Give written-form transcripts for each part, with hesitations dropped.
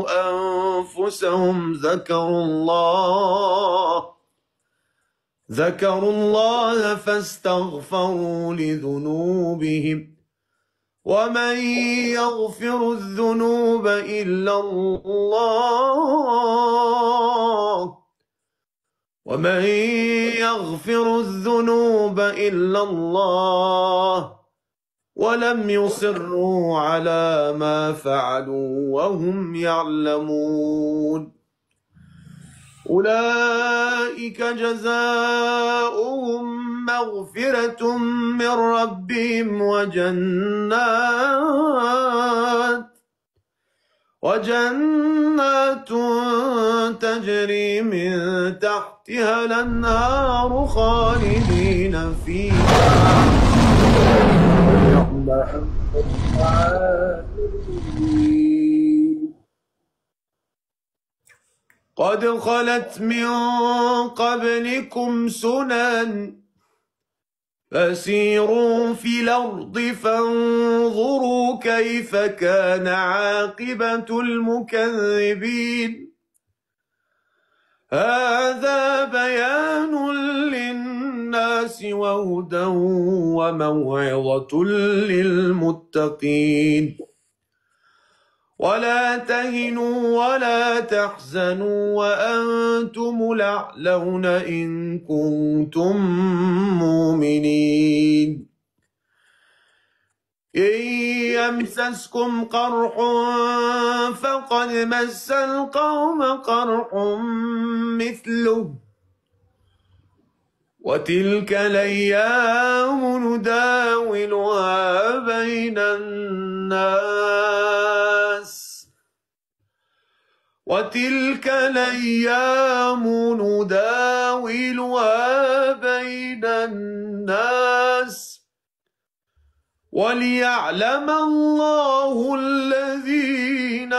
أنفسهم ذكروا الله فاستغفروا لذنوبهم ومن يغفر الذنوب إلا الله ولم يصروا على ما فعلوا وهم يعلمون أولئك جزاؤهم مغفرة من ربهم وجنات تجري من تحتها الأنهار خالدين فيها قد خلت من قبلكم سنن فسيروا في الأرض فانظروا كيف كان عاقبة المكذبين هذا بيان للناس وهدى وموعظة للمتقين ولا تهنوا ولا تحزنوا وأنتم الأعلون إن كنتم مؤمنين إن يمسسكم قرح فقد مس القوم قرح مثله وتلك الأيام نداولها بين الناس وليعلم الله الذين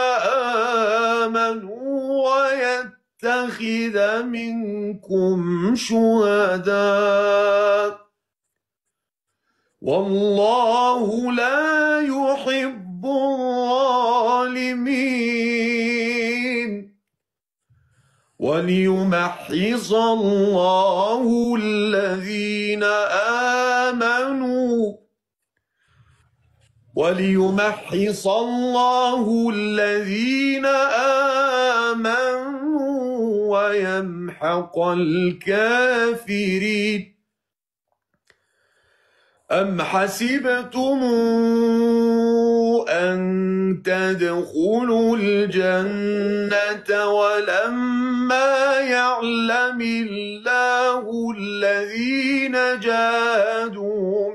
آمنوا ويتخذ منكم شهداء والله لا يحب الظالمين وليمحص الله الذين آمنوا ويمحق الكافرين أم حسبتم أن تدخلوا الجنة ولما يعلم الله الذين جاهدوا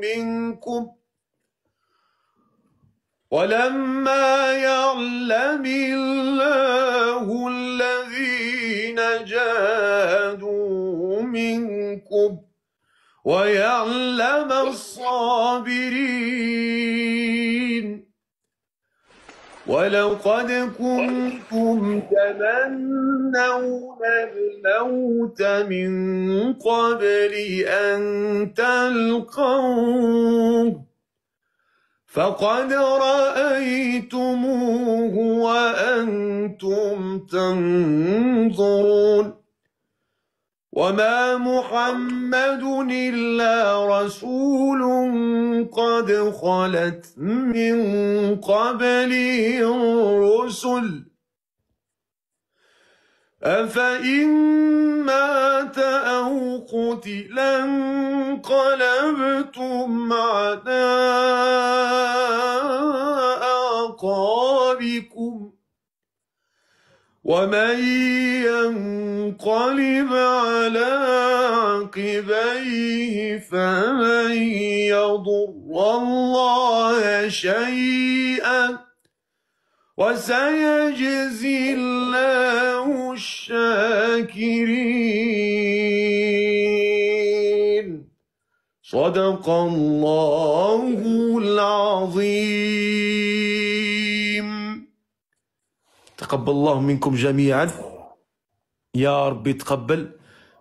منكم ويعلم الصابرين ولقد كنتم تمنون الموت من قبل أن تلقوه فقد رأيتموه وأنتم تنظرون وما محمد إلا رسول قد خلت من قبله الرسل أفإن مات أو قتل انقلبتم على أعقابكم ومن ينقلب على عقبيه فلن يضر الله شيئا وسيجزي الله الشاكرين صدق الله العظيم. تقبل الله منكم جميعا يا رب تقبل.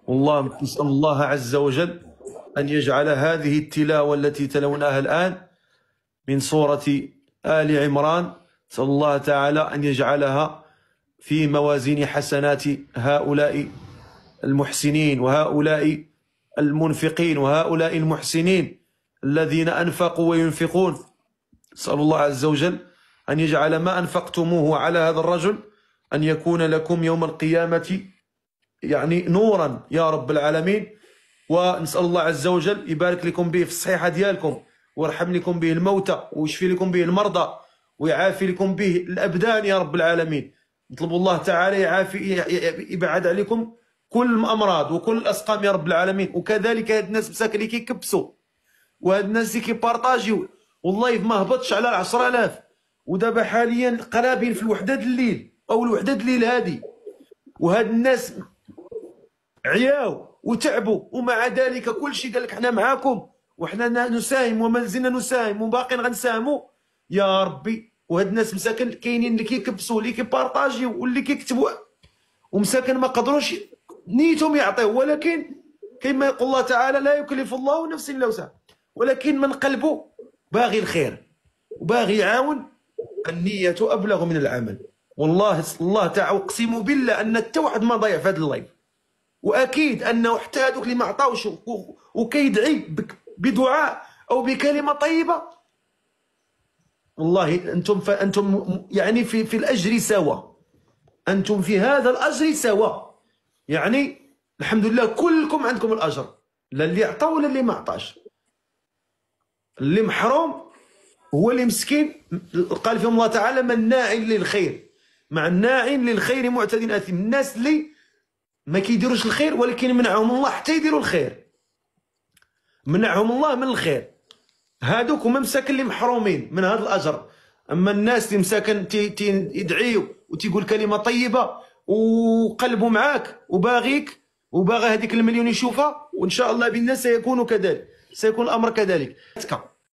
والله نسأل الله عز وجل أن يجعل هذه التلاوة التي تلوناها الآن من سورة آل عمران نسأل الله تعالى أن يجعلها في موازين حسنات هؤلاء المحسنين وهؤلاء المنفقين وهؤلاء المحسنين الذين أنفقوا وينفقون. نسأل الله عز وجل أن يجعل ما أنفقتموه على هذا الرجل أن يكون لكم يوم القيامة يعني نورا يا رب العالمين. ونسأل الله عز وجل يبارك لكم به في الصحيحة ديالكم، ويرحم لكم به الموتى، ويشفي لكم به المرضى، ويعافي لكم به الأبدان يا رب العالمين. نطلب الله تعالى يعافي يبعد عليكم كل الأمراض وكل الأسقام يا رب العالمين. وكذلك هاد الناس مساكن اللي كيكبسوا وهاد الناس اللي كيبارطاجيو والله ما هبطش على 10,000، ودابا حاليا قرابين في الوحدة الليل أو الوحدة الليل هادي، وهاد الناس عياو وتعبوا، ومع ذلك كل شيء قال لك حنا معاكم وحنا نساهم وما زلنا نساهم وباقيين غنساهموا يا ربي. وهاد الناس مساكن كاينين اللي كيكبسوا اللي كيبارطاجيو واللي كيكتبوا، ومساكن ما قدروش نيتهم يعطيو، ولكن كما يقول الله تعالى لا يكلف الله نفسا الا وسعها، ولكن من قلبه باغي الخير وباغي يعاون النية أبلغ من العمل. والله الله تعالى أقسم بالله أن حتى واحد ما ضيع في هذا اللايف، وأكيد أنه حتى هذوك اللي ما عطاوش وكيدعي بدعاء أو بكلمة طيبة، والله أنتم يعني في الأجر سوا، أنتم في هذا الأجر سوا، يعني الحمد لله كلكم عندكم الأجر، لا اللي عطا ولا اللي ما عطاش. اللي محروم هو اللي مسكين، قال فيهم الله تعالى مناع للخير مع الناع للخير معتد اثم. الناس اللي ما كيديروش الخير ولكن منعهم الله حتى يديروا الخير، منعهم الله من الخير، هادوك هما مساكن اللي محرومين من هذا الاجر. اما الناس اللي مساكن يدعيو وتيقول كلمه طيبه وقلبه معاك وباغيك وباغي هذيك المليون يشوفها، وان شاء الله بالناس سيكون كذلك، سيكون الامر كذلك.